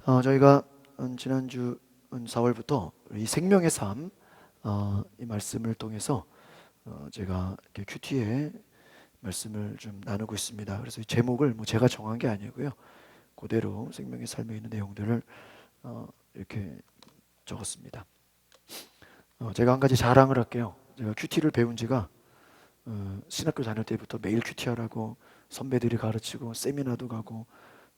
저희가 지난주 4월부터 이 생명의 삶 이 말씀을 통해서 제가 이렇게 큐티의 말씀을 좀 나누고 있습니다. 그래서 이 제목을 뭐 제가 정한 게 아니고요. 그대로 생명의 삶에 있는 내용들을 이렇게 적었습니다. 제가 한 가지 자랑을 할게요. 제가 큐티를 배운 지가 신학교 다닐 때부터 매일 큐티하라고 선배들이 가르치고 세미나도 가고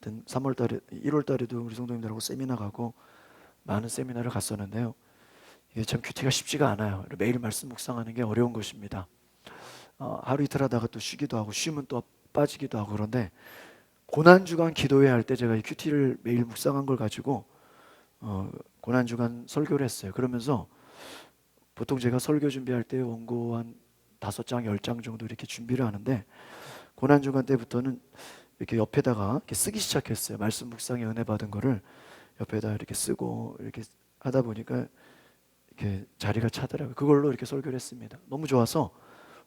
3월 달에 1월 달에도 우리 성도님들하고 세미나 가고 많은 세미나를 갔었는데요. 이게 참 큐티가 쉽지가 않아요. 매일 말씀 묵상하는 게 어려운 것입니다. 하루 이틀 하다가 또 쉬기도 하고 쉬면 또 빠지기도 하고 그런데 고난주간 기도회 할 때 제가 이 큐티를 매일 묵상한 걸 가지고 고난주간 설교를 했어요. 그러면서 보통 제가 설교 준비할 때 원고 한 5장, 10장 정도 이렇게 준비를 하는데 고난주간 때부터는 이렇게 옆에다가 이렇게 쓰기 시작했어요. 말씀 묵상에 은혜 받은 거를 옆에다 이렇게 쓰고 이렇게 하다 보니까 이렇게 자리가 차더라고요. 그걸로 이렇게 설교를 했습니다. 너무 좋아서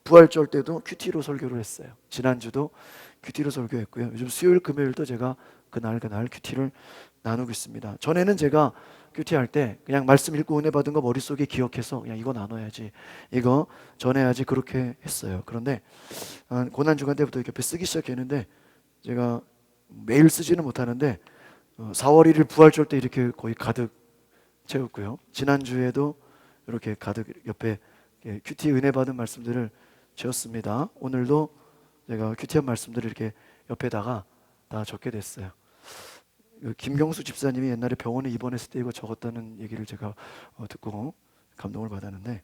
부활절 때도 큐티로 설교를 했어요. 지난주도 큐티로 설교했고요. 요즘 수요일 금요일도 제가 그날 큐티를 나누고 있습니다. 전에는 제가 큐티 할 때 그냥 말씀 읽고 은혜 받은 거 머릿속에 기억해서 그냥 이거 나눠야지, 이거 전해야지 그렇게 했어요. 그런데 고난주간 때부터 이렇게 쓰기 시작했는데 제가 매일 쓰지는 못하는데 4월 1일 부활절 때 이렇게 거의 가득 채웠고요. 지난주에도 이렇게 가득 옆에 큐티 은혜 받은 말씀들을 지었습니다. 오늘도 제가 큐티한 말씀들을 이렇게 옆에다가 다 적게 됐어요. 김경수 집사님이 옛날에 병원에 입원했을 때 이거 적었다는 얘기를 제가 듣고 감동을 받았는데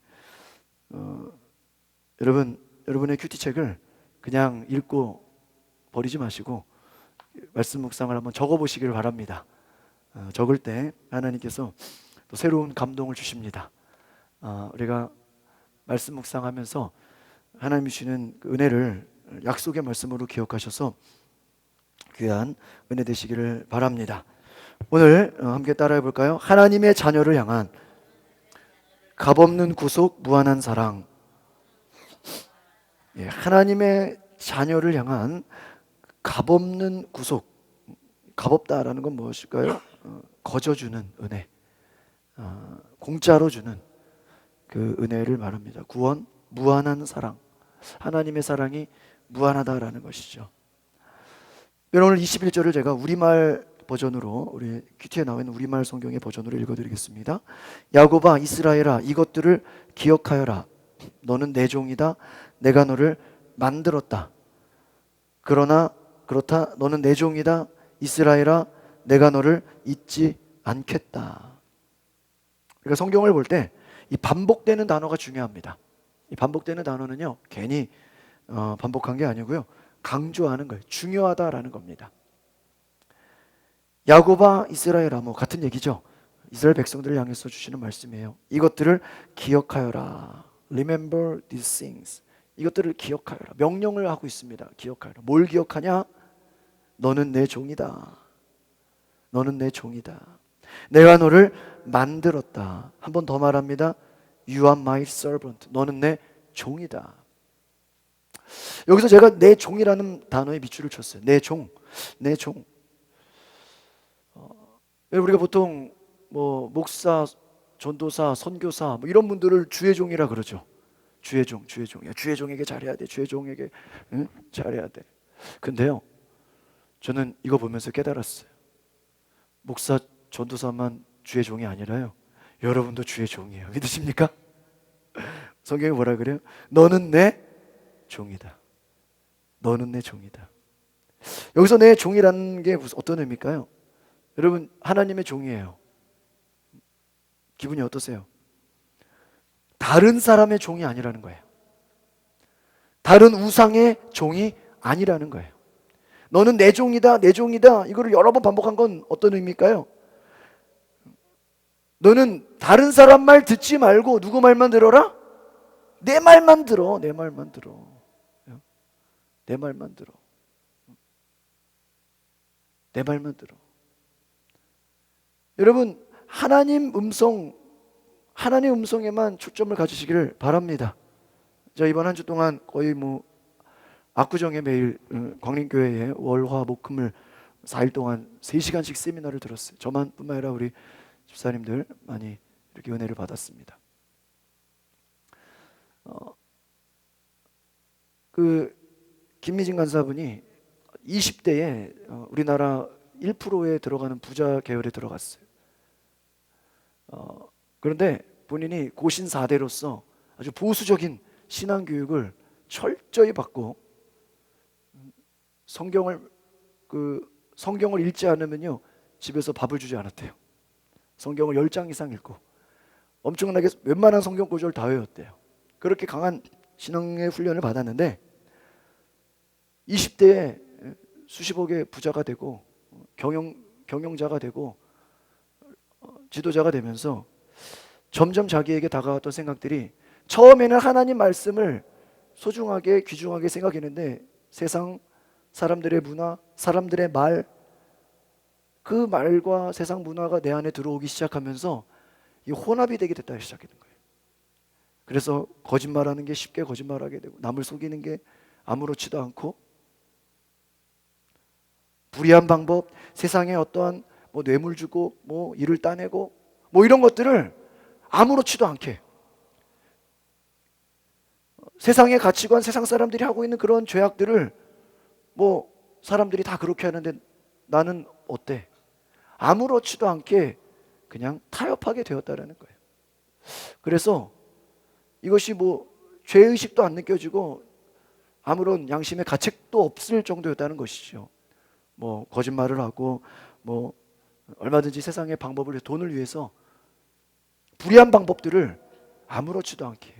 여러분의 큐티 책을 그냥 읽고 버리지 마시고 말씀 묵상을 한번 적어보시길 바랍니다. 적을 때 하나님께서 또 새로운 감동을 주십니다. 우리가 말씀 묵상하면서 하나님이 주시는 그 은혜를 약속의 말씀으로 기억하셔서 귀한 은혜 되시기를 바랍니다. 오늘 함께 따라해 볼까요? 하나님의 자녀를 향한 값없는 구속, 무한한 사랑. 하나님의 자녀를 향한 값없는 구속. 값없다라는 건 무엇일까요? 거저주는 은혜, 공짜로 주는 그 은혜를 말합니다. 구원, 무한한 사랑. 하나님의 사랑이 무한하다라는 것이죠. 여러분, 오늘 21절을 제가 우리말 버전으로, 우리 큐티에 나와 있는 우리말 성경의 버전으로 읽어드리겠습니다. 야곱아, 이스라엘아, 이것들을 기억하여라. 너는 내 종이다. 내가 너를 만들었다. 그렇다 너는 내 종이다. 이스라엘아, 내가 너를 잊지 않겠다. 그러니까 성경을 볼 때 이 반복되는 단어가 중요합니다. 이 반복되는 단어는요, 괜히 반복한 게 아니고요, 강조하는 거예요. 중요하다라는 겁니다. 야곱아, 이스라엘아, 뭐 같은 얘기죠. 이스라엘 백성들을 향해서 주시는 말씀이에요. 이것들을 기억하여라. Remember these things. 이것들을 기억하여라. 명령을 하고 있습니다. 기억하여라. 뭘 기억하냐? 너는 내 종이다. 너는 내 종이다. 내가 너를 만들었다. 한 번 더 말합니다. You are my servant. 너는 내 종이다. 여기서 제가 내 종이라는 단어에 밑줄을 쳤어요. 내 종, 내 종. 우리가 보통 뭐 목사, 전도사, 선교사 뭐 이런 분들을 주의 종이라 그러죠. 주의 종, 주의 종. 야, 주의 종에게 잘해야 돼. 주의 종에게 잘해야 돼. 근데요, 저는 이거 보면서 깨달았어요. 목사, 전도사만 주의 종이 아니라요, 여러분도 주의 종이에요. 믿으십니까? 성경이 뭐라 그래요? 너는 내 종이다. 너는 내 종이다. 여기서 내 종이라는 게 무슨 어떤 의미일까요? 여러분, 하나님의 종이에요. 기분이 어떠세요? 다른 사람의 종이 아니라는 거예요. 다른 우상의 종이 아니라는 거예요. 너는 내 종이다, 내 종이다. 이거를 여러 번 반복한 건 어떤 의미일까요? 너는 다른 사람 말 듣지 말고 누구 말만 들어라? 내 말만 들어. 내 말만 들어. 내 말만 들어. 내 말만 들어. 여러분, 하나님 음성에만 초점을 가지시기를 바랍니다. 자, 이번 한 주 동안 거의 뭐 압구정에 매일 광림교회에 월화 목금을 4일 동안 3시간씩 세미나를 들었어요. 저만 뿐만 아니라 우리 집사님들 많이 이렇게 은혜를 받았습니다. 그 김미진 간사분이 20대에 우리나라 1%에 들어가는 부자 계열에 들어갔어요. 그런데 본인이 고신 4대로서 아주 보수적인 신앙 교육을 철저히 받고 성경을 읽지 않으면요 집에서 밥을 주지 않았대요. 성경을 10장 이상 읽고 엄청나게 웬만한 성경 구절 다 외웠대요. 그렇게 강한 신앙의 훈련을 받았는데 20대에 수십억의 부자가 되고 경영자가 되고 지도자가 되면서 점점 자기에게 다가왔던 생각들이, 처음에는 하나님 말씀을 소중하게 귀중하게 생각했는데 세상 사람들의 문화, 사람들의 말, 그 말과 세상 문화가 내 안에 들어오기 시작하면서 이 혼합이 되게 됐다 시작했는 거예요. 그래서 거짓말하는 게 쉽게 거짓말하게 되고, 남을 속이는 게 아무렇지도 않고, 불의한 방법, 세상에 어떠한 뭐 뇌물 주고 뭐 일을 따내고 뭐 이런 것들을 아무렇지도 않게, 세상의 가치관, 세상 사람들이 하고 있는 그런 죄악들을 뭐 사람들이 다 그렇게 하는데 나는 어때? 아무렇지도 않게 그냥 타협하게 되었다라는 거예요. 그래서 이것이 뭐 죄의식도 안 느껴지고 아무런 양심의 가책도 없을 정도였다는 것이죠. 뭐 거짓말을 하고 뭐 얼마든지 세상의 방법을, 돈을 위해서 불의한 방법들을 아무렇지도 않게,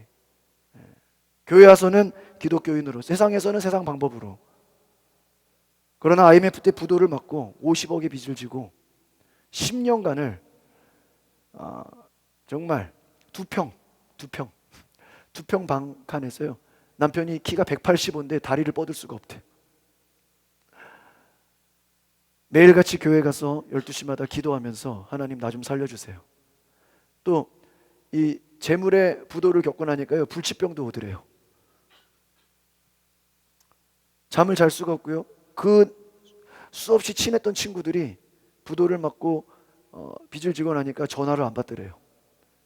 교회 와서는 기독교인으로, 세상에서는 세상 방법으로. 그러나 IMF 때 부도를 맞고 50억의 빚을 지고 10년간을 정말 두 평 방칸에서요, 남편이 키가 185인데 다리를 뻗을 수가 없대. 매일같이 교회 가서 12시마다 기도하면서 하나님 나 좀 살려주세요. 또 이 재물의 부도를 겪고 나니까요 불치병도 오더래요. 잠을 잘 수가 없고요. 그 수없이 친했던 친구들이 부도를 맞고 빚을 지고 나니까 전화를 안 받더래요.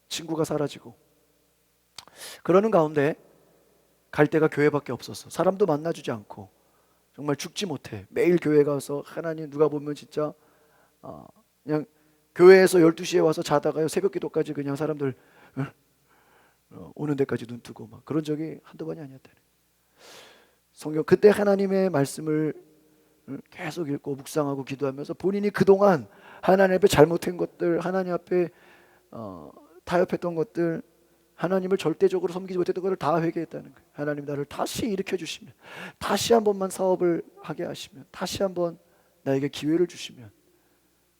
친구가 사라지고. 그러는 가운데 갈 데가 교회밖에 없었어. 사람도 만나주지 않고 정말 죽지 못해. 매일 교회 가서 하나님, 누가 보면 진짜 그냥 교회에서 12시에 와서 자다가요 새벽 기도까지 그냥 사람들 오는 데까지 눈 뜨고 막 그런 적이 한두 번이 아니었다네. 성경, 그때 하나님의 말씀을 계속 읽고 묵상하고 기도하면서 본인이 그동안 하나님 앞에 잘못한 것들, 하나님 앞에 타협했던 것들, 하나님을 절대적으로 섬기지 못했던 것을 다 회개했다는 거예요. 하나님 나를 다시 일으켜 주시면, 다시 한 번만 사업을 하게 하시면, 다시 한번 나에게 기회를 주시면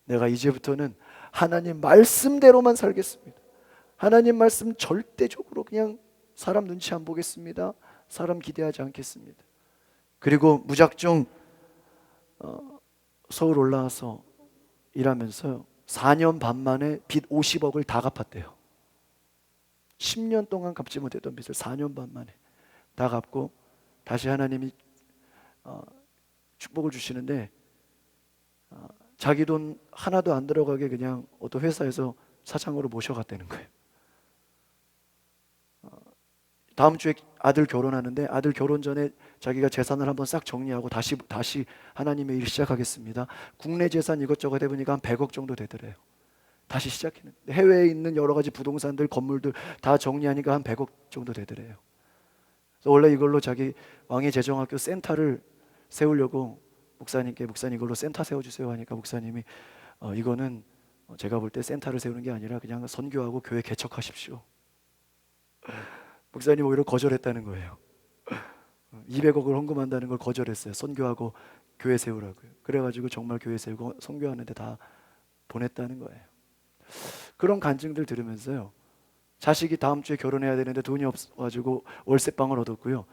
내가 이제부터는 하나님 말씀대로만 살겠습니다. 하나님 말씀 절대적으로 그냥 사람 눈치 안 보겠습니다. 사람 기대하지 않겠습니다. 그리고 무작정 서울 올라와서 일하면서 4년 반 만에 빚 50억을 다 갚았대요. 10년 동안 갚지 못했던 빚을 4년 반 만에 다 갚고 다시 하나님이 축복을 주시는데 자기 돈 하나도 안 들어가게 그냥 어떤 회사에서 사장으로 모셔갔다는 거예요. 다음 주에 아들 결혼하는데 아들 결혼 전에 자기가 재산을 한번 싹 정리하고 다시 하나님의 일 시작하겠습니다. 국내 재산 이것저것 해보니까 한 100억 정도 되더래요. 다시 시작했는데 해외에 있는 여러 가지 부동산들, 건물들 다 정리하니까 한 100억 정도 되더래요. 그래서 원래 이걸로 자기 왕의 재정학교 센터를 세우려고 목사님께, 목사님 이걸로 센터 세워주세요 하니까 목사님이 이거는 제가 볼 때 센터를 세우는 게 아니라 그냥 선교하고 교회 개척하십시오. 목사님 오히려 거절했다는 거예요. 200억을 헌금한다는 걸 거절했어요. 선교하고 교회 세우라고요. 그래가지고 정말 교회 세우고 선교하는데 다 보냈다는 거예요. 그런 간증들 들으면서요, 자식이 다음 주에 결혼해야 되는데 돈이 없어가지고 월세방을 얻었고요,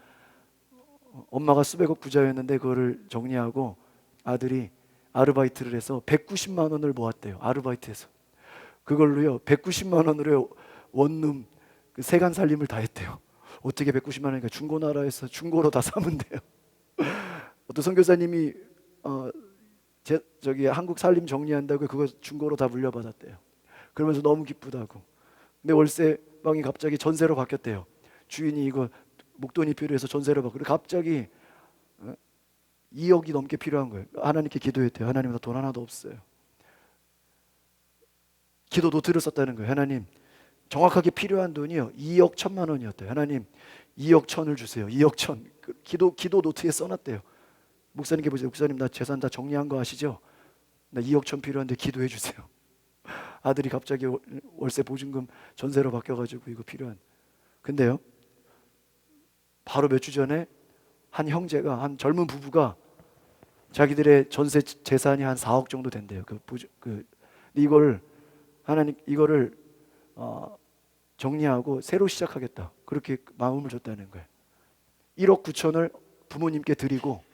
엄마가 수백억 부자였는데 그거를 정리하고 아들이 아르바이트를 해서 190만 원을 모았대요. 아르바이트해서 그걸로요 190만 원으로 원룸 그 세간 살림을 다 했대요. 어떻게 190만 원이니까 중고나라에서 중고로 다 사면 돼요. 어떤 선교사님이 저기 한국 살림 정리한다고 그거 중고로 다 물려받았대요. 그러면서 너무 기쁘다고. 근데 월세방이 갑자기 전세로 바뀌었대요. 주인이 이거 목돈이 필요해서 전세로 바뀌고 갑자기 2억이 넘게 필요한 거예요. 하나님께 기도했대요. 하나님, 나 돈 하나도 없어요. 기도 노트를 썼다는 거예요. 하나님, 정확하게 필요한 돈이요 2억 1천만 원이었대요. 하나님, 2억 1천을 주세요. 2억 1천. 기도 노트에 써놨대요. 목사님께 보세요. 목사님, 나 재산 다 정리한 거 아시죠? 나 2억 1천 필요한데 기도해 주세요. 아들이 갑자기 월세 보증금 전세로 바뀌어가지고 이거 필요한. 근데요, 바로 몇 주 전에 한 형제가, 한 젊은 부부가 자기들의 전세 재산이 한 4억 정도 된대요. 이거를 하나님, 이거를 정리하고 새로 시작하겠다, 그렇게 마음을 줬다는 거예요. 1억 9천을 부모님께 드리고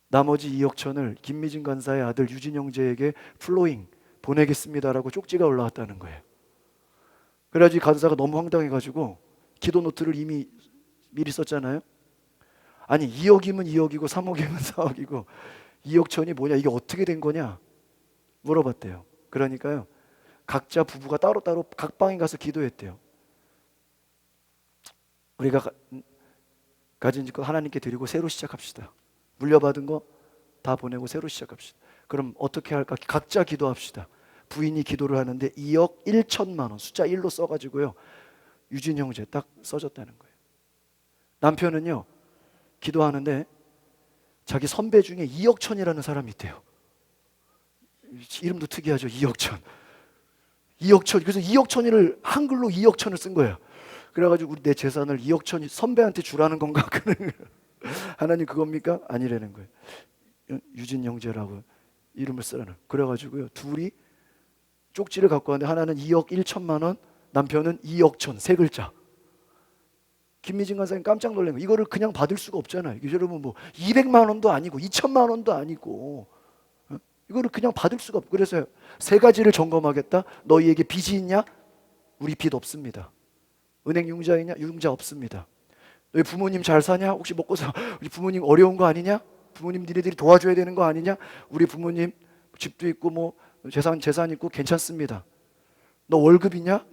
나머지 2억 천을 김미진 간사의 아들 유진 형제에게 플로잉 보내겠습니다라고 쪽지가 올라왔다는 거예요. 그래가지고 간사가 너무 황당해가지고 기도 노트를 이미 미리 썼잖아요. 아니 2억이면 2억이고 3억이면 4억이고 2억 천이 뭐냐, 이게 어떻게 된 거냐 물어봤대요. 그러니까요, 각자 부부가 따로따로 각 방에 가서 기도했대요. 우리가 가진 것 하나님께 드리고 새로 시작합시다. 물려받은 거 다 보내고 새로 시작합시다. 그럼 어떻게 할까? 각자 기도합시다. 부인이 기도를 하는데 2억 1천만 원 숫자 1로 써가지고요, 유진 형제 딱 써줬다는 거예요. 남편은요, 기도하는데 자기 선배 중에 2억 천이라는 사람이 있대요. 이름도 특이하죠. 2억 천. 2억 천. 그래서 2억 천을 한글로 2억 천을 쓴 거예요. 그래가지고 우리 내 재산을 2억 천이 선배한테 주라는 건가? 하나님 그겁니까? 아니라는 거예요. 유진 형제라고 이름을 쓰라는. 그래가지고요, 둘이 쪽지를 갖고 왔는데 하나는 2억 1천만 원, 남편은 2억 천, 세 글자. 김미진 간사님 깜짝 놀란 거예요. 이거를 그냥 받을 수가 없잖아요. 여러분, 뭐 200만 원도 아니고 2천만 원도 아니고 이거를 그냥 받을 수가 없고. 그래서 세 가지를 점검하겠다. 너희에게 빚이 있냐? 우리 빚 없습니다. 은행 융자 있냐? 융자 없습니다. 너희 부모님 잘 사냐? 혹시 먹고 사? 우리 부모님 어려운 거 아니냐? 부모님 니네들이 도와줘야 되는 거 아니냐? 우리 부모님 집도 있고 뭐 재산 있고 괜찮습니다. 너 월급 있냐?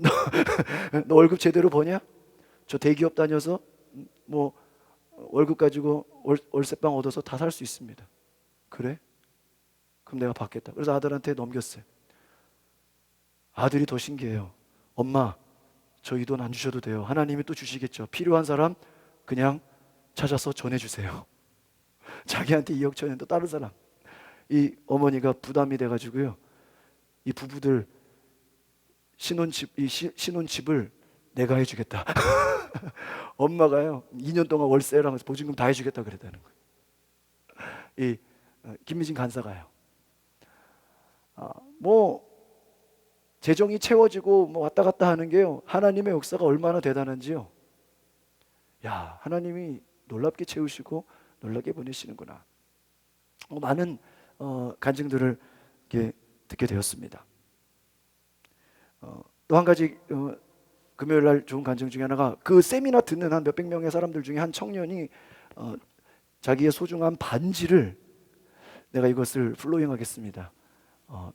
너 월급 제대로 버냐? 저 대기업 다녀서 뭐 월급 가지고 월세방 얻어서 다 살 수 있습니다. 그래? 그럼 내가 받겠다. 그래서 아들한테 넘겼어요. 아들이 더 신기해요. 엄마, 저 이 돈 안 주셔도 돼요. 하나님이 또 주시겠죠. 필요한 사람 그냥 찾아서 전해주세요. 자기한테 2억 천인데 다른 사람. 이 어머니가 부담이 돼가지고요, 이 부부들 신혼집을 내가 해주겠다. 엄마가요 2년 동안 월세랑 보증금 다 해주겠다 그랬다는 거예요. 이 김미진 간사가요. 뭐 재정이 채워지고 뭐 왔다 갔다 하는 게요, 하나님의 역사가 얼마나 대단한지요. 야, 하나님이 놀랍게 채우시고 놀랍게 보내시는구나. 많은 간증들을 이렇게 듣게 되었습니다. 또 한 가지 금요일 날 좋은 간증 중에 하나가, 그 세미나 듣는 한 몇백 명의 사람들 중에 한 청년이 자기의 소중한 반지를, 내가 이것을 플로잉 하겠습니다,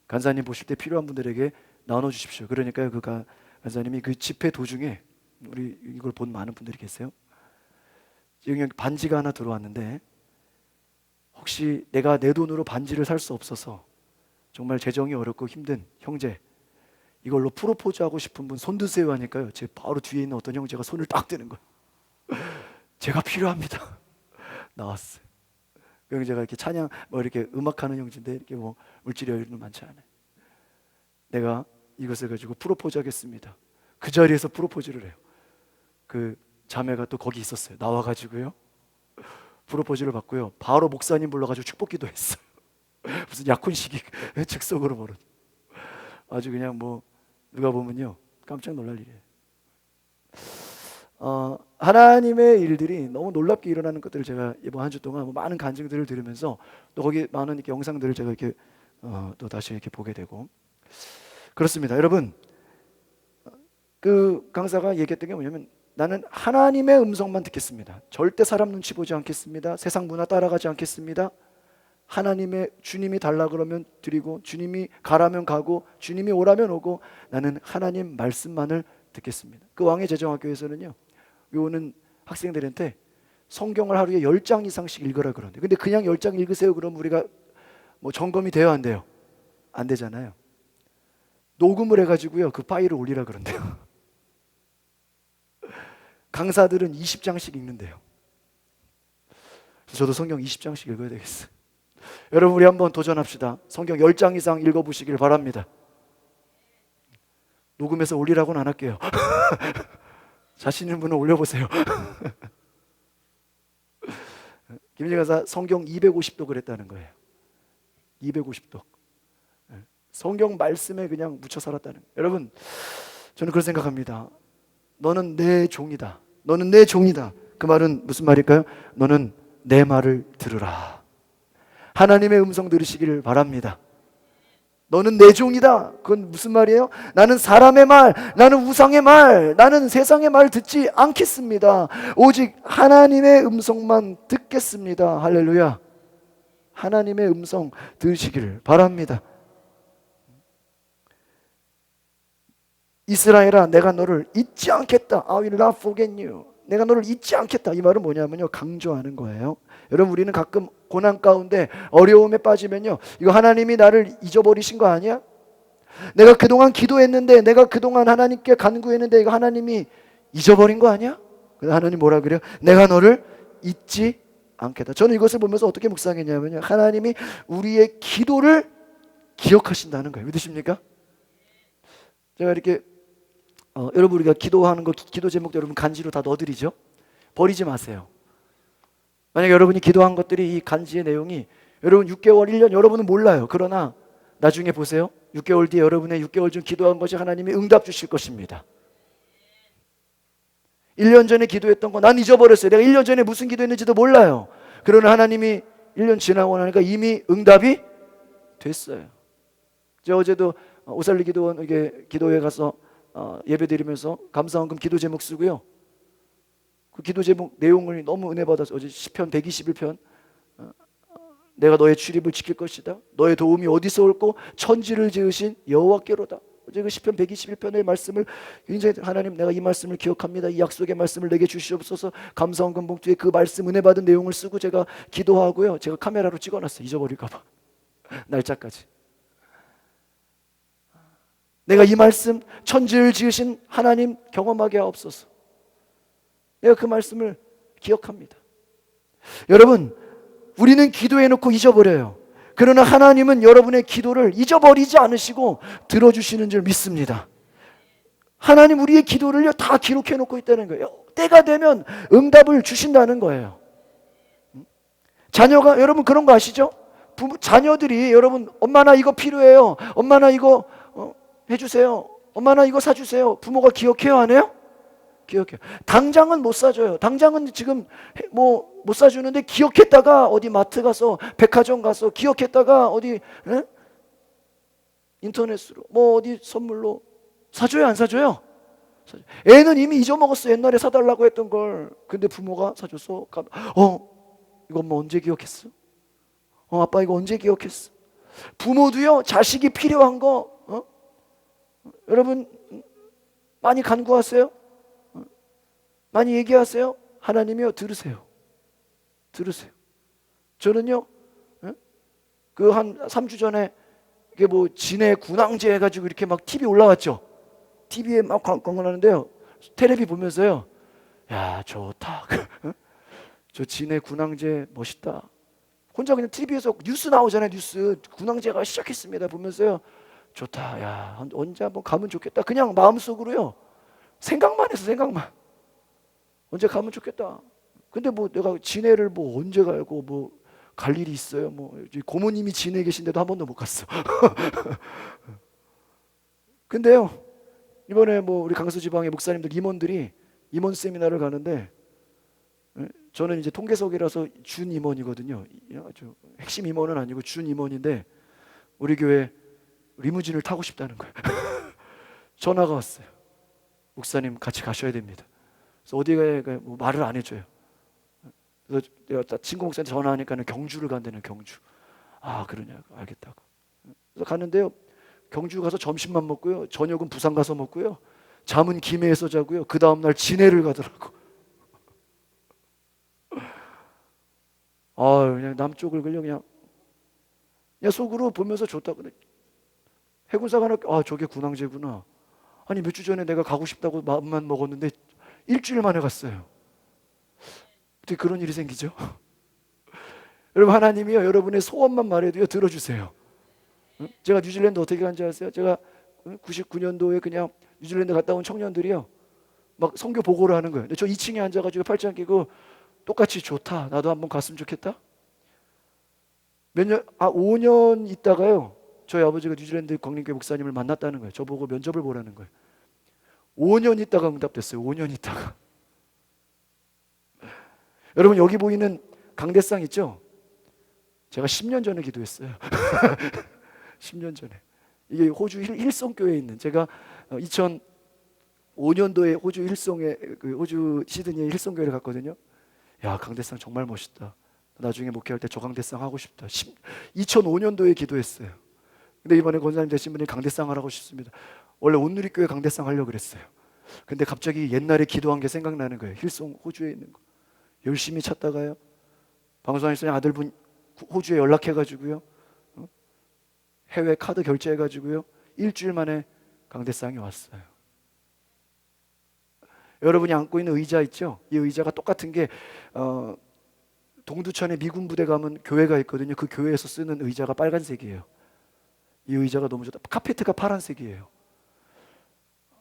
간사님 보실 때 필요한 분들에게 나눠주십시오. 그러니까요, 그 간사님이 그 집회 도중에, 우리 이걸 본 많은 분들이 계세요. 여기 반지가 하나 들어왔는데, 혹시 내가 내 돈으로 반지를 살 수 없어서 정말 재정이 어렵고 힘든 형제, 이걸로 프로포즈 하고 싶은 분 손 드세요 하니까요, 제 바로 뒤에 있는 어떤 형제가 손을 딱 드는 거예요. 제가 필요합니다. 나왔어요. 그 형제가 이렇게 찬양 뭐 이렇게 음악하는 형제인데 이렇게 뭐 물질이 여유는 많지 않아요. 내가 이것을 가지고 프로포즈 하겠습니다. 그 자리에서 프로포즈를 해요. 그 자매가 또 거기 있었어요. 나와가지고요, 프로포즈를 받고요, 바로 목사님 불러가지고 축복기도 했어요. 무슨 약혼식이 즉석으로 벌어져. 아주 그냥 뭐 누가 보면요 깜짝 놀랄 일이에요. 하나님의 일들이 너무 놀랍게 일어나는 것들을 제가 이번 한 주 동안 많은 간증들을 들으면서, 또 거기 많은 이렇게 영상들을 제가 이렇게 또 다시 이렇게 보게 되고 그렇습니다. 여러분, 그 강사가 얘기했던 게 뭐냐면, 나는 하나님의 음성만 듣겠습니다. 절대 사람 눈치 보지 않겠습니다. 세상 문화 따라가지 않겠습니다. 하나님의 주님이 달라 그러면 드리고, 주님이 가라면 가고, 주님이 오라면 오고, 나는 하나님 말씀만을 듣겠습니다. 그 왕의 제정학교에서는요, 요는 학생들한테 성경을 하루에 10장 이상씩 읽으라 그러는데, 근데 그냥 10장 읽으세요 그러면 우리가 뭐 점검이 돼요, 안 돼요? 안 되잖아요. 녹음을 해가지고요, 그 파일을 올리라 그런대요. 강사들은 20장씩 읽는데요. 저도 성경 20장씩 읽어야 되겠어요. 여러분, 우리 한번 도전합시다. 성경 10장 이상 읽어보시길 바랍니다. 녹음해서 올리라고는 안 할게요. 자신 있는 분은 올려보세요. 김진가사 성경 250독 그랬다는 거예요. 250독. 성경 말씀에 그냥 묻혀 살았다는 거예요. 여러분, 저는 그렇게 생각합니다. 너는 내 종이다. 너는 내 종이다. 그 말은 무슨 말일까요? 너는 내 말을 들으라. 하나님의 음성 들으시기를 바랍니다. 너는 내 종이다. 그건 무슨 말이에요? 나는 사람의 말, 나는 우상의 말, 나는 세상의 말 듣지 않겠습니다. 오직 하나님의 음성만 듣겠습니다. 할렐루야. 하나님의 음성 들으시기를 바랍니다. 이스라엘아, 내가 너를 잊지 않겠다. I will not forget you. 내가 너를 잊지 않겠다. 이 말은 뭐냐면요, 강조하는 거예요. 여러분, 우리는 가끔 고난 가운데 어려움에 빠지면요, 이거 하나님이 나를 잊어버리신 거 아니야? 내가 그동안 기도했는데, 내가 그동안 하나님께 간구했는데 이거 하나님이 잊어버린 거 아니야? 하나님 뭐라 그래요? 내가 너를 잊지 않겠다. 저는 이것을 보면서 어떻게 묵상했냐면요, 하나님이 우리의 기도를 기억하신다는 거예요. 믿으십니까? 제가 이렇게 여러분, 우리가 기도하는 거, 기도 제목도 여러분 간지로 다 넣어드리죠? 버리지 마세요. 만약에 여러분이 기도한 것들이, 이 간지의 내용이 여러분 6개월, 1년 여러분은 몰라요. 그러나 나중에 보세요. 6개월 뒤에 여러분의 6개월 전 기도한 것이 하나님이 응답 주실 것입니다. 1년 전에 기도했던 거 난 잊어버렸어요. 내가 1년 전에 무슨 기도했는지도 몰라요. 그러나 하나님이 1년 지나고 나니까 이미 응답이 됐어요. 제가 어제도 오살리 기도원 이게 기도회 가서 예배 드리면서 감사헌금 기도 제목 쓰고요, 그 기도 제목 내용을 너무 은혜 받아서 어제 시편 121편 내가 너의 출입을 지킬 것이다. 너의 도움이 어디서 올고 천지를 지으신 여호와께로다. 어제 그 시편 121편의 말씀을 굉장히, 하나님 내가 이 말씀을 기억합니다. 이 약속의 말씀을 내게 주시옵소서. 감사헌금 봉투에 그 말씀 은혜 받은 내용을 쓰고 제가 기도하고요, 제가 카메라로 찍어놨어요. 잊어버릴까 봐. 날짜까지. 내가 이 말씀, 천지를 지으신 하나님 경험하게 하옵소서. 내가 그 말씀을 기억합니다. 여러분, 우리는 기도해놓고 잊어버려요. 그러나 하나님은 여러분의 기도를 잊어버리지 않으시고 들어주시는 줄 믿습니다. 하나님 우리의 기도를요 다 기록해놓고 있다는 거예요. 때가 되면 응답을 주신다는 거예요. 자녀가, 여러분 그런 거 아시죠? 자녀들이 여러분, 엄마 나 이거 필요해요, 엄마 나 이거 해주세요, 엄마 나 이거 사주세요. 부모가 기억해요, 안 해요? 기억해요. 당장은 못 사줘요. 당장은 지금 뭐 못 사주는데 기억했다가 어디 마트 가서, 백화점 가서, 기억했다가 어디 인터넷으로 뭐 어디 선물로 사줘요, 안 사줘요? 애는 이미 잊어먹었어. 옛날에 사달라고 했던 걸. 근데 부모가 사줘서 이거 엄마 언제 기억했어? 아빠 이거 언제 기억했어? 부모도요, 자식이 필요한 거 여러분 많이 간구하세요. 많이 얘기하세요. 하나님이요, 들으세요. 들으세요. 저는요, 그 한 3주 전에 이게 뭐 진해 군항제 해가지고 이렇게 막 TV 올라왔죠. TV에 막 광고하는데요, 텔레비 보면서요, 야 좋다. 저 진해 군항제 멋있다. 혼자 그냥 TV에서 뉴스 나오잖아요. 뉴스 군항제가 시작했습니다 보면서요, 좋다. 야 언제 한번 가면 좋겠다. 그냥 마음속으로요, 생각만 해서, 생각만. 언제 가면 좋겠다. 근데 뭐 내가 진해를 뭐 언제 가고 뭐 갈 일이 있어요? 뭐 고모님이 진해 계신데도 한 번도 못 갔어. 근데요, 이번에 뭐 우리 강서 지방의 목사님들, 임원들이 임원 세미나를 가는데, 저는 이제 통계석이라서 준 임원이거든요. 아주 핵심 임원은 아니고 준 임원인데, 우리 교회 리무진을 타고 싶다는 거예요. 전화가 왔어요. 목사님 같이 가셔야 됩니다. 그래서 어디에 뭐 말을 안 해줘요. 그래서 내가 친구 목사한테 전화하니까는 경주를 간다는, 경주. 아, 그러냐고. 알겠다고. 그래서 갔는데요, 경주 가서 점심만 먹고요, 저녁은 부산 가서 먹고요, 잠은 김해에서 자고요, 그 다음날 진해를 가더라고. 아, 그냥 남쪽을 그냥 속으로 보면서 좋다 그래. 해군사가 하나, 아, 저게 군항제구나. 아니, 몇 주 전에 내가 가고 싶다고 마음만 먹었는데 일주일 만에 갔어요. 어떻게 그런 일이 생기죠? 여러분, 하나님이요, 여러분의 소원만 말해도요, 들어주세요. 제가 뉴질랜드 어떻게 간지 아세요? 제가 99년도에 그냥 뉴질랜드 갔다 온 청년들이요, 막 선교 보고를 하는 거예요. 근데 저 2층에 앉아가지고 팔짱 끼고 똑같이 좋다, 나도 한번 갔으면 좋겠다. 5년 있다가요, 저희 아버지가 뉴질랜드 광림교회 목사님을 만났다는 거예요. 저보고 면접을 보라는 거예요. 5년 있다가 응답됐어요. 5년 있다가. 여러분, 여기 보이는 강대상 있죠? 제가 10년 전에 기도했어요. 10년 전에. 이게 호주 힐송교회에 있는, 제가 2005년도에 호주 힐송에, 호주 시드니에 힐송교회를 갔거든요. 야, 강대상 정말 멋있다. 나중에 목회할 때 저 강대상 하고 싶다. 2005년도에 기도했어요. 근데 이번에 권사님 되신 분이 강대상 하라고 싶습니다. 원래 온누리교회 강대상 하려고 그랬어요. 근데 갑자기 옛날에 기도한 게 생각나는 거예요. 힐송 호주에 있는 거. 열심히 찾다가요, 방송하시는 아들분 호주에 연락해가지고요, 해외 카드 결제해가지고요, 일주일 만에 강대상이 왔어요. 여러분이 앉고 있는 의자 있죠? 이 의자가 똑같은 게 동두천에 미군 부대 가면 교회가 있거든요. 그 교회에서 쓰는 의자가 빨간색이에요. 이 의자가 너무 좋다. 카페트가 파란색이에요.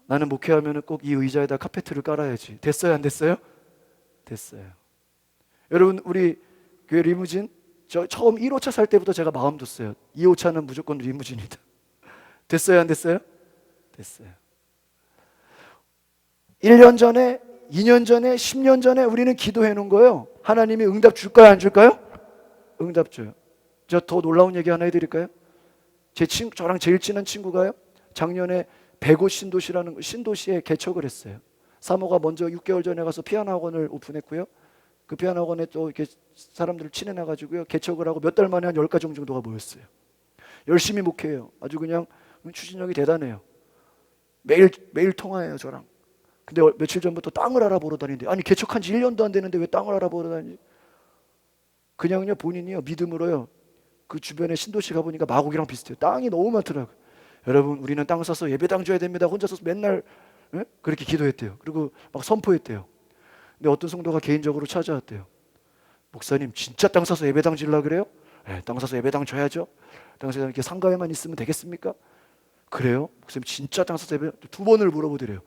나는 목회하면 꼭 이 의자에다 카페트를 깔아야지. 됐어요, 안 됐어요? 됐어요. 여러분, 우리 교회 리무진, 저 처음 1호차 살 때부터 제가 마음 뒀어요. 2호차는 무조건 리무진이다. 됐어요, 안 됐어요? 됐어요. 1년 전에, 2년 전에, 10년 전에 우리는 기도해 놓은 거예요. 하나님이 응답 줄까요, 안 줄까요? 응답 줘요. 저 더 놀라운 얘기 하나 해드릴까요? 저랑 제일 친한 친구가요, 작년에 백오 신도시라는 신도시에 개척을 했어요. 사모가 먼저 6개월 전에 가서 피아노 학원을 오픈했고요, 그 피아노 학원에 또 이렇게 사람들을 친해놔가지고요, 개척을 하고 몇 달 만에 한 10가정 정도가 모였어요. 열심히 목회해요. 아주 그냥 추진력이 대단해요. 매일 통화해요, 저랑. 근데 며칠 전부터 땅을 알아보러 다니는데, 아니, 개척한 지 1년도 안 되는데 왜 땅을 알아보러 다니지? 그냥요, 본인이요, 믿음으로요, 그 주변에 신도시 가보니까 마곡이랑 비슷해요. 땅이 너무 많더라고요. 여러분, 우리는 땅 사서 예배당 줘야 됩니다. 혼자서 맨날 그렇게 기도했대요. 그리고 막 선포했대요. 근데 어떤 성도가 개인적으로 찾아왔대요. 목사님, 진짜 땅 사서 예배당 지으려고 그래요? 네, 땅 사서 예배당 줘야죠. 땅 사서 이렇게 상가에만 있으면 되겠습니까? 그래요? 목사님, 진짜 땅 사서 예배당? 2번을 물어보더래요.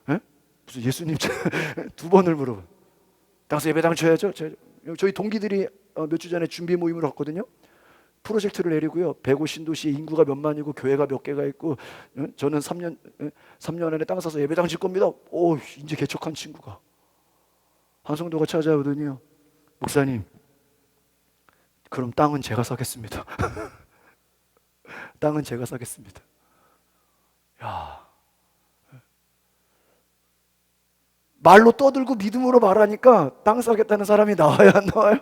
네? 무슨 예수님 2번을 물어봐. 땅 사서 예배당 줘야죠? 저희 동기들이 몇 주 전에 준비 모임을 갔거든요. 프로젝트를 내리고요, 105 신도시에 인구가 몇 만이고 교회가 몇 개가 있고, 저는 3년 안에 땅 사서 예배당 질 겁니다. 오, 이제 개척한 친구가 한 성도가 찾아오더니요, 목사님, 그럼 땅은 제가 사겠습니다. 땅은 제가 사겠습니다. 야, 말로 떠들고 믿음으로 말하니까 땅 사겠다는 사람이 나와요, 안 나와요?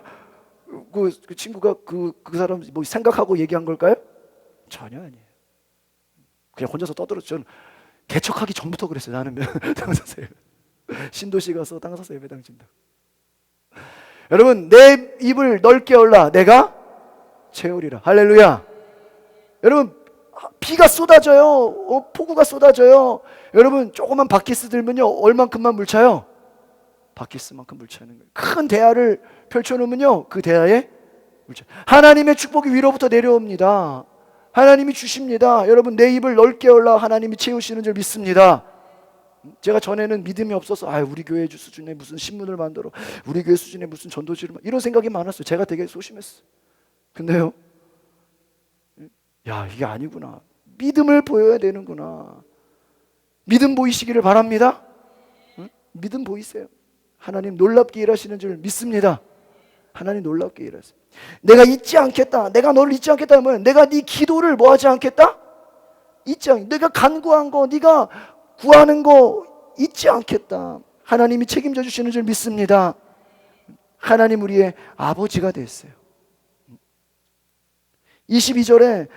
그 친구가 그 사람 뭐 생각하고 얘기한 걸까요? 전혀 아니에요. 그냥 혼자서 떠들었죠. 저는 개척하기 전부터 그랬어요. 나는 땅 사서 신도시 가서 땅 사서 예배당 진다. 여러분, 내 입을 넓게 열라 내가 채우리라. 할렐루야. 여러분, 비가 쏟아져요. 폭우가 쏟아져요. 여러분, 조그만 바퀴스 들면요, 얼만큼만 물 차요? 바퀴스만큼 물 차는 거예요. 큰 대야를 펼쳐놓으면요, 그 대야에 물 차. 하나님의 축복이 위로부터 내려옵니다. 하나님이 주십니다. 여러분, 내 입을 넓게 열라 하나님이 채우시는 줄 믿습니다. 제가 전에는 믿음이 없어서, 우리 교회 수준에 무슨 신문을 만들어, 우리 교회 수준에 무슨 전도지를, 이런 생각이 많았어요. 제가 되게 소심했어요. 근데요, 야, 이게 아니구나. 믿음을 보여야 되는구나. 믿음 보이시기를 바랍니다. 믿음 보이세요. 하나님 놀랍게 일하시는 줄 믿습니다. 하나님 놀랍게 일하세요. 내가 잊지 않겠다. 내가 너를 잊지 않겠다 하면, 내가 네 기도를 뭐 하지 않겠다? 잊지 않겠다. 내가 간구한 거, 네가 구하는 거 잊지 않겠다. 하나님이 책임져 주시는 줄 믿습니다. 하나님 우리의 아버지가 됐어요. 22절에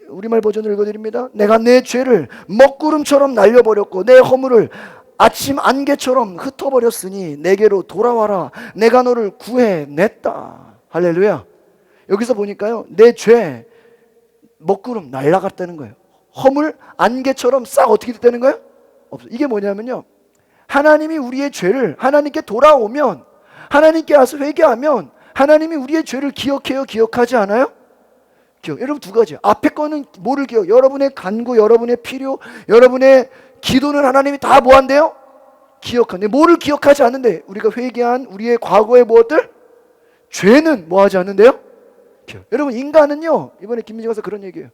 우리말 버전을 읽어드립니다. 내가 내 죄를 먹구름처럼 날려버렸고 내 허물을 아침 안개처럼 흩어버렸으니 내게로 돌아와라. 내가 너를 구해냈다. 할렐루야. 여기서 보니까요, 내 죄 먹구름 날아갔다는 거예요. 허물 안개처럼 싹 어떻게 됐다는 거예요? 없어. 이게 뭐냐면요, 하나님이 우리의 죄를, 하나님께 돌아오면, 하나님께 와서 회개하면 하나님이 우리의 죄를 기억해요, 기억하지 않아요? 기억. 여러분 두 가지. 앞에 거는 뭐를 기억? 여러분의 간구, 여러분의 필요, 여러분의 기도는 하나님이 다 뭐한대요? 기억한대. 뭐를 기억하지 않는데? 우리가 회개한 우리의 과거의 무엇들? 죄는 뭐하지 않는데요? 기억. 여러분 인간은요, 이번에 김민재 가서 그런 얘기예요.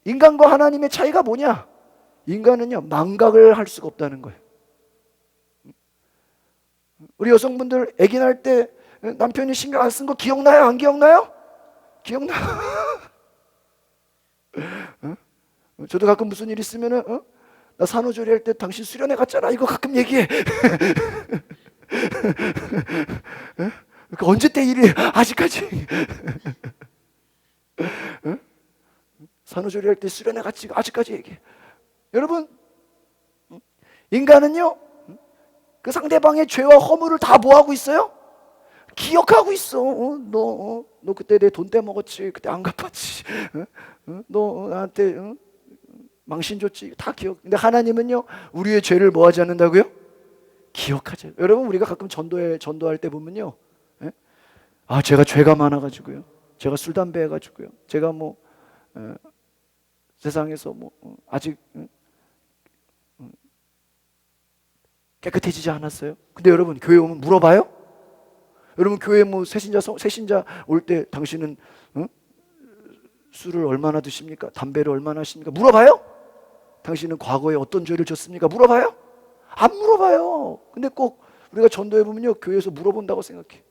인간과 하나님의 차이가 뭐냐? 인간은요, 망각을 할 수가 없다는 거예요. 우리 여성분들 아기 낳을 때 남편이 신경 안 쓴 거 기억나요? 안 기억나요? 기억나? 저도 가끔 무슨 일 있으면은 나 산후조리 할 때 당신 수련회 갔잖아. 이거 가끔 얘기해. 언제 때 일이 아직까지? 산후조리 할 때 수련회 갔지. 아직까지 얘기해. 여러분, 인간은요, 그 상대방의 죄와 허물을 다 뭐하고 있어요? 기억하고 있어. 너 그때 내 돈 떼먹었지. 그때 안 갚았지. 너 나한테 망신 줬지. 다 기억. 근데 하나님은요, 우리의 죄를 뭐하지 않는다고요? 기억하죠. 여러분, 우리가 가끔 전도할 때 보면요, 제가 죄가 많아가지고요, 제가 술 담배 해가지고요, 제가 뭐 세상에서 뭐 아직 깨끗해지지 않았어요. 근데 여러분, 교회 오면 물어봐요? 여러분, 교회 뭐 새신자 올 때 당신은 술을 얼마나 드십니까? 담배를 얼마나 하십니까? 물어봐요? 당신은 과거에 어떤 죄를 졌습니까? 물어봐요? 안 물어봐요. 근데 꼭 우리가 전도해 보면요, 교회에서 물어본다고 생각해.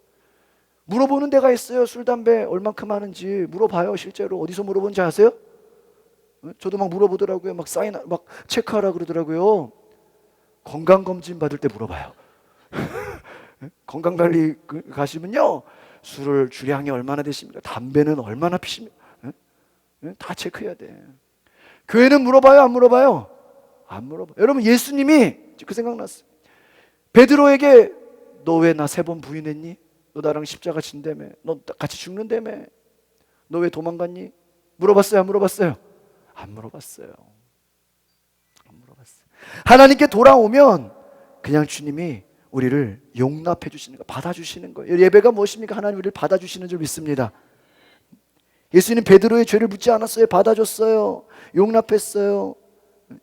물어보는 데가 있어요. 술 담배 얼만큼 하는지 물어봐요. 실제로 어디서 물어보는지 아세요? 저도 막 물어보더라고요. 막 막 체크하라 그러더라고요. 건강검진 받을 때 물어봐요. 건강관리 가시면요, 술을 주량이 얼마나 되십니까? 담배는 얼마나 피십니까? 다 체크해야 돼. 교회는 물어봐요, 안 물어봐요? 안 물어봐요. 여러분, 예수님이 그 생각났어요. 베드로에게 너 왜 나 3번 부인했니? 너 나랑 십자가 진다며. 너 같이 죽는다며. 너 왜 도망갔니? 물어봤어요, 안 물어봤어요? 안 물어봤어요. 안 물어봤어요. 하나님께 돌아오면 그냥 주님이 우리를 용납해 주시는 거, 받아주시는 거예요. 예배가 무엇입니까? 하나님 우리를 받아주시는 줄 믿습니다. 예수님 베드로의 죄를 묻지 않았어요. 받아줬어요. 용납했어요.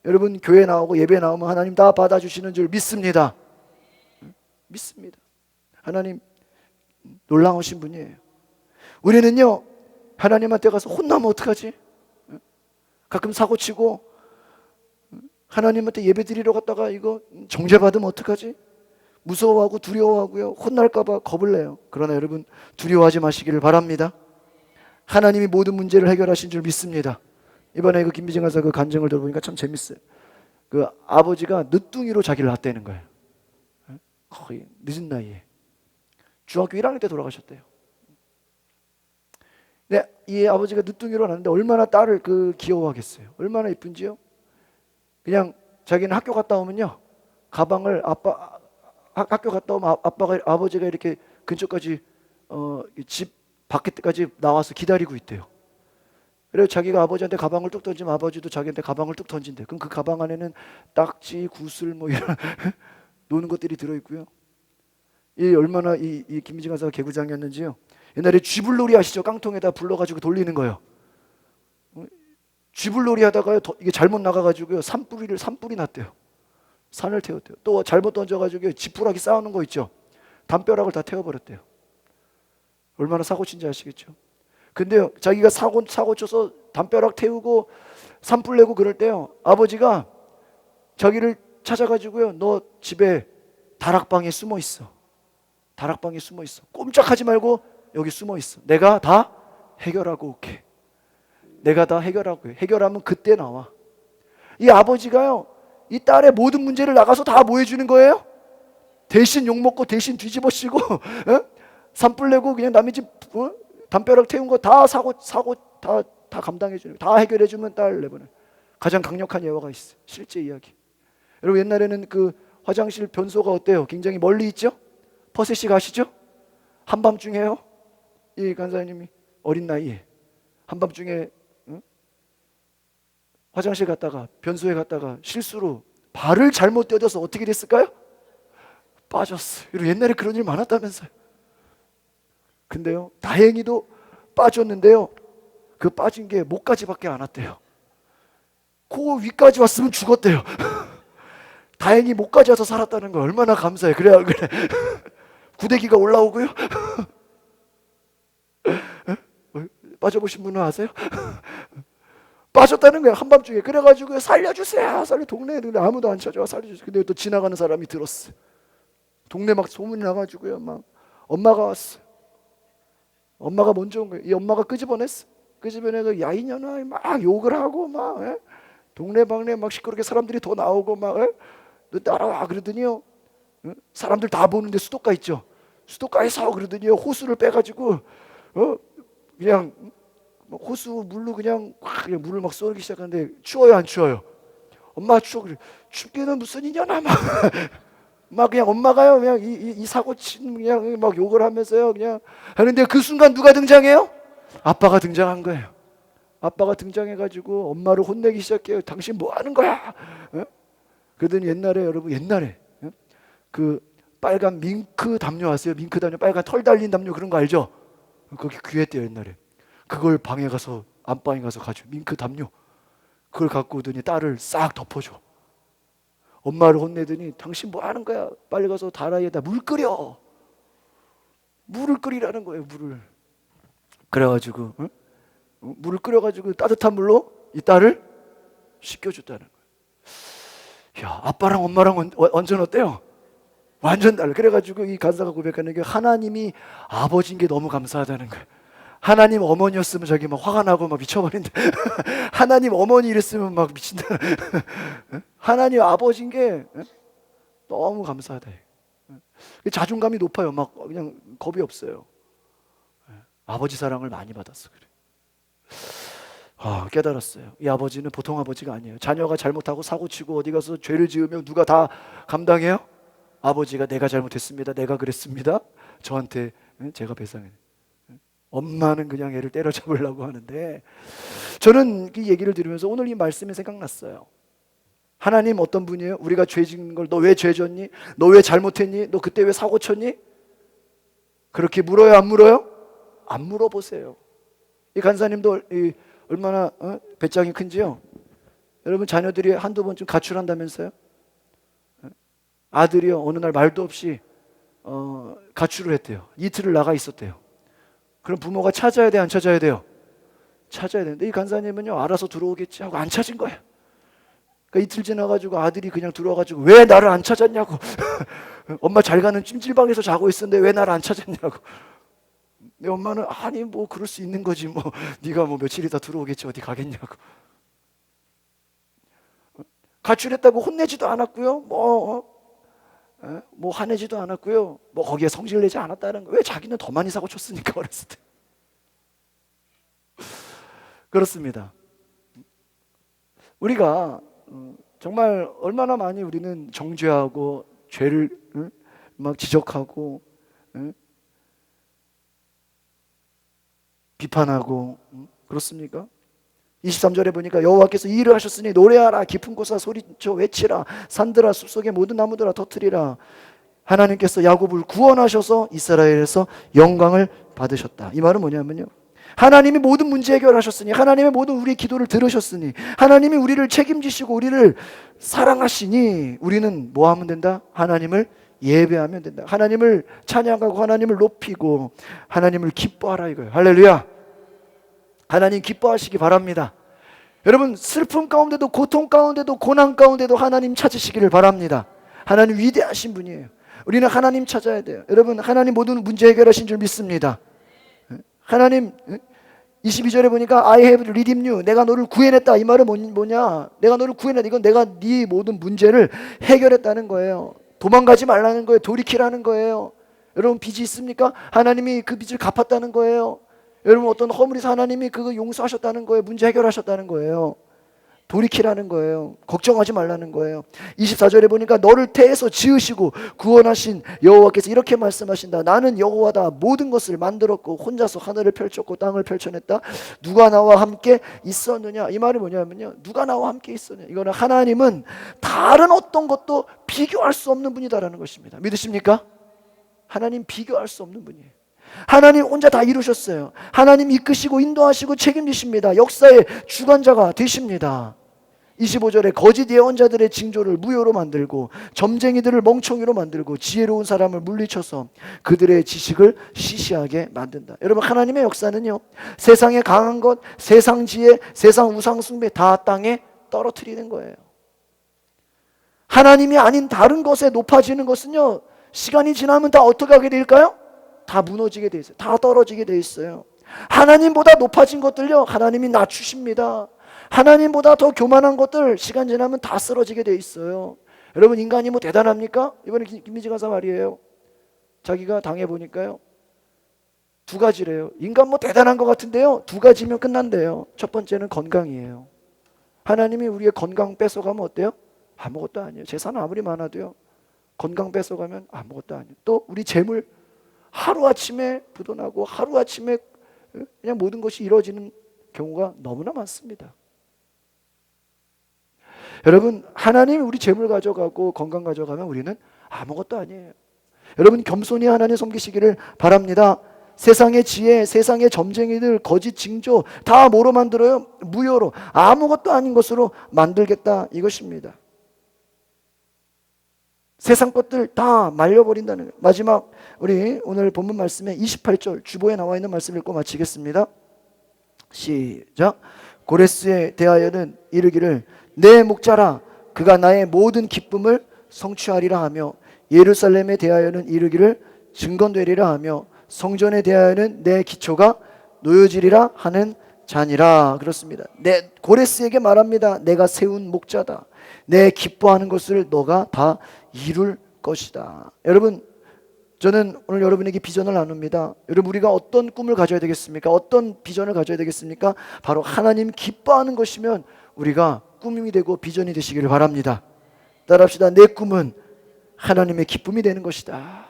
여러분, 교회 나오고 예배 나오면 하나님 다 받아주시는 줄 믿습니다. 믿습니다. 하나님 놀라우신 분이에요. 우리는요, 하나님한테 가서 혼나면 어떡하지? 가끔 사고치고 하나님한테 예배 드리러 갔다가 이거 정죄받으면 어떡하지? 무서워하고 두려워하고요, 혼날까봐 겁을 내요. 그러나 여러분, 두려워하지 마시기를 바랍니다. 하나님이 모든 문제를 해결하신 줄 믿습니다. 이번에 그 김미정 가서 그 간증을 들어보니까 참 재밌어요. 그 아버지가 늦둥이로 자기를 낳았다는 거예요. 거의 늦은 나이에. 중학교 1학년 때 돌아가셨대요. 근데 이 아버지가 늦둥이로 낳았는데 얼마나 딸을 귀여워하겠어요. 얼마나 이쁜지요. 그냥 자기는 학교 갔다 오면요, 가방을 학교 갔다 오면 아버지가 이렇게 근처까지 집 밖에까지 나와서 기다리고 있대요. 그래서 자기가 아버지한테 가방을 뚝 던지면 아버지도 자기한테 가방을 뚝 던진대. 그럼 그 가방 안에는 딱지, 구슬 뭐 이런 노는 것들이 들어있고요. 이 얼마나 이 김미진 가사가 개구장이었는지요. 옛날에 쥐불놀이 아시죠? 깡통에다 불러가지고 돌리는 거요. 쥐불놀이 하다가요, 이게 잘못 나가가지고요, 산불이 났대요. 산을 태웠대요. 또 잘못 던져가지고 지푸라기 쌓아놓은 거 있죠? 담벼락을 다 태워버렸대요. 얼마나 사고친지 아시겠죠? 근데요, 자기가 사고 쳐서 담벼락 태우고 산불 내고 그럴 때요, 아버지가 자기를 찾아가지고요, 너 집에 다락방에 숨어 있어. 다락방에 숨어 있어. 꼼짝하지 말고 여기 숨어 있어. 내가 다 해결하고 올게. 내가 다 해결하고 해. 해결하면 그때 나와. 이 아버지가요, 이 딸의 모든 문제를 나가서 다 뭐 해주는 거예요? 대신 욕먹고 대신 뒤집어쓰고 산불 내고 그냥 남의 집 담벼락 태운 거 다 사고 다 감당해 주는, 다 해결해 주면 딸 내보내. 가장 강력한 예화가 있어요. 실제 이야기. 여러분 옛날에는 그 화장실 변소가 어때요? 굉장히 멀리 있죠? 퍼셋이 가시죠? 한밤중에요. 이 간사님이 어린 나이에 한밤중에 화장실 갔다가 변소에 갔다가 실수로 발을 잘못 떼어서 어떻게 됐을까요? 빠졌어요. 옛날에 그런 일 많았다면서요. 근데요, 다행히도 빠졌는데요, 그 빠진 게 목까지밖에 안 왔대요. 코 위까지 왔으면 죽었대요. 다행히 목까지 와서 살았다는 거 얼마나 감사해. 그래 안 그래? 구데기가 올라오고요. 빠져보신 분은 아세요? 빠졌다는 거야, 한밤중에. 그래가지고 살려주세요. 동네 애들 아무도 안 찾아와 살려주세요. 근데 또 지나가는 사람이 들었어요. 동네 막 소문이 나가지고요, 막 엄마가 왔어요. 엄마가 먼저 온 거예요. 이 엄마가 끄집어냈어. 끄집어내서 야 이년아 막 욕을 하고 막 동네방네 막 시끄럽게 사람들이 더 나오고 막 너 따라와 그러더니요, 사람들 다 보는데 수도가 있죠. 수도가에서 그러더니요, 호수를 빼가지고 그냥 호수 물로 그냥 물을 막 쏘기 시작하는데 추워요 안 추워요? 엄마 추워. 그래. 춥기는 무슨 인연아 막 그냥 엄마가요 그냥 이 사고 친 그냥 막 욕을 하면서요 그냥 하는데 그 순간 누가 등장해요? 아빠가 등장한 거예요. 아빠가 등장해가지고 엄마를 혼내기 시작해요. 당신 뭐 하는 거야? 그러더니 옛날에 여러분 그 빨간 밍크 담요 아세요? 밍크 담요, 빨간 털 달린 담요 그런 거 알죠? 거기 귀했대요 옛날에. 그걸 방에 가서 안방에 가서 가지고 밍크 담요 그걸 갖고 오더니 딸을 싹 덮어줘. 엄마를 혼내더니 당신 뭐 하는 거야? 빨리 가서 다라이에다 물 끓여. 물을 끓이라는 거예요. 물을. 그래가지고 물을 끓여가지고 따뜻한 물로 이 딸을 씻겨줬다는 거예요. 야, 아빠랑 엄마랑 완전 어때요? 완전 달라. 그래가지고 이 간사가 고백하는 게 하나님이 아버지인 게 너무 감사하다는 거예요. 하나님 어머니였으면 저기 막 화가 나고 막 미쳐버린다. 하나님 어머니 이랬으면 막 미친다. 하나님 아버지인 게 너무 감사하다. 자존감이 높아요. 막 그냥 겁이 없어요. 아버지 사랑을 많이 받았어. 그래. 깨달았어요. 이 아버지는 보통 아버지가 아니에요. 자녀가 잘못하고 사고치고 어디 가서 죄를 지으면 누가 다 감당해요? 아버지가 내가 잘못했습니다. 내가 그랬습니다. 저한테 제가 배상해. 엄마는 그냥 애를 때려잡으려고 하는데, 저는 이 얘기를 들으면서 오늘 이 말씀이 생각났어요. 하나님 어떤 분이에요? 우리가 죄 짓는 걸 너 왜 죄 졌니? 너 왜 잘못했니? 너 그때 왜 사고 쳤니? 그렇게 물어요 안 물어요? 안 물어보세요. 이 간사님도 얼마나 배짱이 큰지요? 여러분 자녀들이 한두 번쯤 가출한다면서요? 아들이요 어느 날 말도 없이 가출을 했대요. 이틀을 나가 있었대요. 그럼 부모가 찾아야 돼 안 찾아야 돼요? 찾아야 되는데 이 간사님은요 알아서 들어오겠지 하고 안 찾은 거예요. 그러니까 이틀 지나가지고 아들이 그냥 들어와가지고 왜 나를 안 찾았냐고. 엄마 잘 가는 찜질방에서 자고 있었는데 왜 나를 안 찾았냐고. 내 엄마는 아니 뭐 그럴 수 있는 거지 뭐 네가 뭐 며칠 있다 들어오겠지 어디 가겠냐고. 가출했다고 혼내지도 않았고요. 뭐 화내지도 않았고요. 뭐 거기에 성질 내지 않았다는 거. 왜 자기는 더 많이 사고 쳤으니까 어렸을 때. 그렇습니다. 우리가 정말 얼마나 많이 우리는 정죄하고 죄를 막 지적하고 비판하고 그렇습니까? 23절에 보니까 여호와께서 이 일을 하셨으니 노래하라 깊은 곳아 소리쳐 외치라 산들아 숲속의 모든 나무들아 터뜨리라. 하나님께서 야곱을 구원하셔서 이스라엘에서 영광을 받으셨다. 이 말은 뭐냐면요, 하나님이 모든 문제 해결하셨으니, 하나님의 모든 우리의 기도를 들으셨으니, 하나님이 우리를 책임지시고 우리를 사랑하시니 우리는 뭐 하면 된다? 하나님을 예배하면 된다. 하나님을 찬양하고 하나님을 높이고 하나님을 기뻐하라 이거예요. 할렐루야. 하나님 기뻐하시기 바랍니다. 여러분 슬픔 가운데도 고통 가운데도 고난 가운데도 하나님 찾으시기를 바랍니다. 하나님 위대하신 분이에요. 우리는 하나님 찾아야 돼요. 여러분 하나님 모든 문제 해결하신 줄 믿습니다. 하나님 22절에 보니까 I have redeemed you. 내가 너를 구해냈다. 이 말은 뭐냐? 내가 너를 구해냈다. 이건 내가 네 모든 문제를 해결했다는 거예요. 도망가지 말라는 거예요. 돌이키라는 거예요. 여러분 빚이 있습니까? 하나님이 그 빚을 갚았다는 거예요. 여러분 어떤 허물에서 하나님이 그거 용서하셨다는 거예요. 문제 해결하셨다는 거예요. 돌이키라는 거예요. 걱정하지 말라는 거예요. 24절에 보니까 너를 태에서 지으시고 구원하신 여호와께서 이렇게 말씀하신다. 나는 여호와다. 모든 것을 만들었고 혼자서 하늘을 펼쳤고 땅을 펼쳐냈다. 누가 나와 함께 있었느냐. 이 말이 뭐냐면요, 누가 나와 함께 있었느냐. 이거는 하나님은 다른 어떤 것도 비교할 수 없는 분이다라는 것입니다. 믿으십니까? 하나님 비교할 수 없는 분이에요. 하나님 혼자 다 이루셨어요. 하나님 이끄시고 인도하시고 책임지십니다. 역사의 주관자가 되십니다. 25절에 거짓 예언자들의 징조를 무효로 만들고 점쟁이들을 멍청이로 만들고 지혜로운 사람을 물리쳐서 그들의 지식을 시시하게 만든다. 여러분, 하나님의 역사는요, 세상에 강한 것, 세상 지혜, 세상 우상 숭배 다 땅에 떨어뜨리는 거예요. 하나님이 아닌 다른 것에 높아지는 것은요, 시간이 지나면 다 어떻게 하게 될까요? 다 무너지게 돼 있어요. 다 떨어지게 돼 있어요. 하나님보다 높아진 것들요, 하나님이 낮추십니다. 하나님보다 더 교만한 것들 시간 지나면 다 쓰러지게 돼 있어요. 여러분, 인간이 뭐 대단합니까? 이번에 김민지 가사 말이에요. 자기가 당해보니까요, 두 가지래요. 인간 뭐 대단한 것 같은데요, 두 가지면 끝난대요. 첫 번째는 건강이에요. 하나님이 우리의 건강 뺏어가면 어때요? 아무것도 아니에요. 재산 아무리 많아도요, 건강 뺏어가면 아무것도 아니에요. 또 우리 재물, 하루아침에 부도나고 하루아침에 그냥 모든 것이 이루어지는 경우가 너무나 많습니다. 여러분, 하나님이 우리 재물 가져가고 건강 가져가면 우리는 아무것도 아니에요. 여러분, 겸손히 하나님 섬기시기를 바랍니다. 세상의 지혜, 세상의 점쟁이들, 거짓 징조 다 뭐로 만들어요? 무효로, 아무것도 아닌 것으로 만들겠다, 이것입니다. 세상 것들 다 말려버린다는 거예요. 마지막, 우리 오늘 본문 말씀에 28절 주보에 나와 있는 말씀 읽고 마치겠습니다. 시작. 고레스에 대하여는 이르기를 내 목자라, 그가 나의 모든 기쁨을 성취하리라 하며, 예루살렘에 대하여는 이르기를 증건되리라 하며, 성전에 대하여는 내 기초가 놓여지리라 하는 자니라. 그렇습니다. 내 고레스에게 말합니다. 내가 세운 목자다. 내 기뻐하는 것을 너가 다 이룰 것이다. 여러분, 저는 오늘 여러분에게 비전을 나눕니다. 여러분, 우리가 어떤 꿈을 가져야 되겠습니까? 어떤 비전을 가져야 되겠습니까? 바로 하나님 기뻐하는 것이면 우리가 꿈이 되고 비전이 되시기를 바랍니다. 따라합시다. 내 꿈은 하나님의 기쁨이 되는 것이다.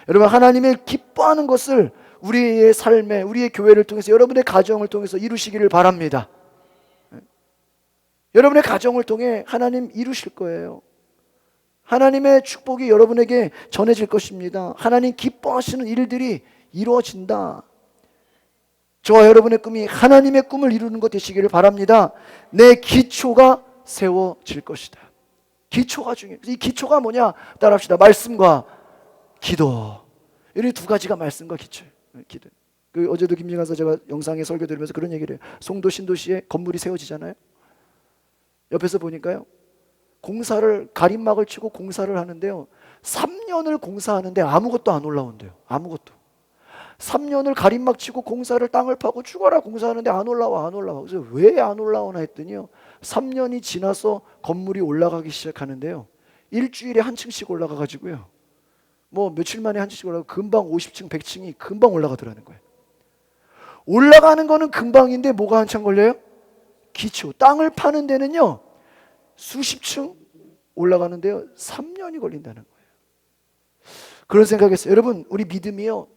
여러분, 하나님의 기뻐하는 것을 우리의 삶에, 우리의 교회를 통해서, 여러분의 가정을 통해서 이루시기를 바랍니다. 여러분의 가정을 통해 하나님 이루실 거예요. 하나님의 축복이 여러분에게 전해질 것입니다. 하나님 기뻐하시는 일들이 이루어진다. 저와 여러분의 꿈이 하나님의 꿈을 이루는 것 되시기를 바랍니다. 내 기초가 세워질 것이다. 기초가 중요해요. 이 기초가 뭐냐? 따라합시다. 말씀과 기도. 이 두 가지가 말씀과 기초예요. 기도. 어제도 김진가서 제가 영상에 설교 드리면서 그런 얘기를 해요. 송도 신도시에 건물이 세워지잖아요. 옆에서 보니까요, 공사를, 가림막을 치고 공사를 하는데요, 3년을 공사하는데 아무것도 안 올라온대요. 아무것도. 3년을 가림막 치고 공사를, 땅을 파고 죽어라 공사하는데 안 올라와. 그래서 왜 안 올라오나 했더니요, 3년이 지나서 건물이 올라가기 시작하는데요, 일주일에 한 층씩 올라가가지고요, 뭐 며칠 만에 한 층씩 올라가고 금방 50층 100층이 금방 올라가더라는 거예요. 올라가는 거는 금방인데 뭐가 한참 걸려요? 기초. 땅을 파는 데는요, 수십 층 올라가는데요, 3년이 걸린다는 거예요. 그런 생각했어요. 여러분, 우리 믿음이요,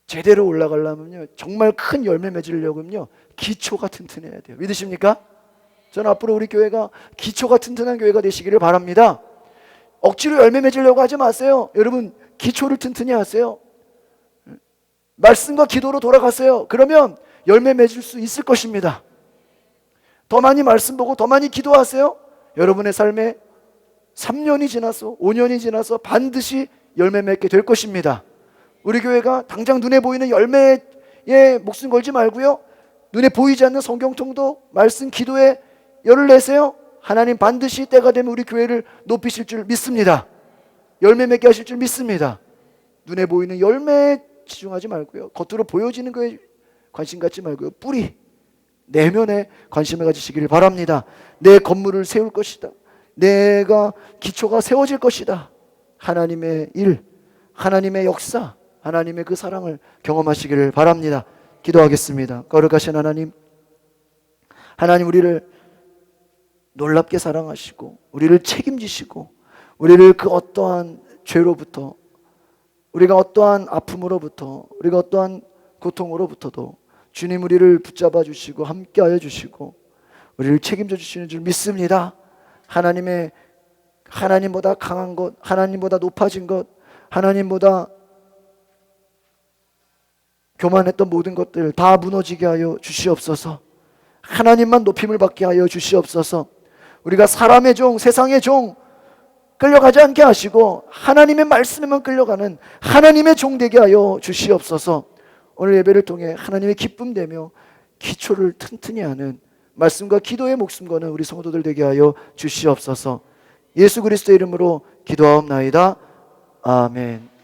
제대로 올라가려면요, 정말 큰 열매 맺으려면요, 기초가 튼튼해야 돼요. 믿으십니까? 저는 앞으로 우리 교회가 기초가 튼튼한 교회가 되시기를 바랍니다. 억지로 열매 맺으려고 하지 마세요. 여러분, 기초를 튼튼히 하세요. 말씀과 기도로 돌아가세요. 그러면 열매 맺을 수 있을 것입니다. 더 많이 말씀 보고 더 많이 기도하세요. 여러분의 삶에 3년이 지나서 5년이 지나서 반드시 열매 맺게 될 것입니다. 우리 교회가 당장 눈에 보이는 열매에 목숨 걸지 말고요, 눈에 보이지 않는 성경통도, 말씀, 기도에 열을 내세요. 하나님 반드시 때가 되면 우리 교회를 높이실 줄 믿습니다. 열매 맺게 하실 줄 믿습니다. 눈에 보이는 열매에 치중하지 말고요, 겉으로 보여지는 거에 관심 갖지 말고요, 뿌리, 내면에 관심을 가지시기를 바랍니다. 내 건물을 세울 것이다. 내가 기초가 세워질 것이다. 하나님의 일, 하나님의 역사, 하나님의 그 사랑을 경험하시기를 바랍니다. 기도하겠습니다. 거룩하신 하나님, 하나님 우리를 놀랍게 사랑하시고 우리를 책임지시고 우리를 그 어떠한 죄로부터, 우리가 어떠한 아픔으로부터, 우리가 어떠한 고통으로부터도 주님 우리를 붙잡아 주시고 함께하여 주시고 우리를 책임져 주시는 줄 믿습니다. 하나님보다 강한 것, 하나님보다 높아진 것, 하나님보다 교만했던 모든 것들 다 무너지게 하여 주시옵소서. 하나님만 높임을 받게 하여 주시옵소서. 우리가 사람의 종, 세상의 종 끌려가지 않게 하시고 하나님의 말씀에만 끌려가는 하나님의 종 되게 하여 주시옵소서. 오늘 예배를 통해 하나님의 기쁨 되며 기초를 튼튼히 하는 말씀과 기도의 목숨 거는 우리 성도들 되게 하여 주시옵소서. 예수 그리스도의 이름으로 기도하옵나이다. 아멘.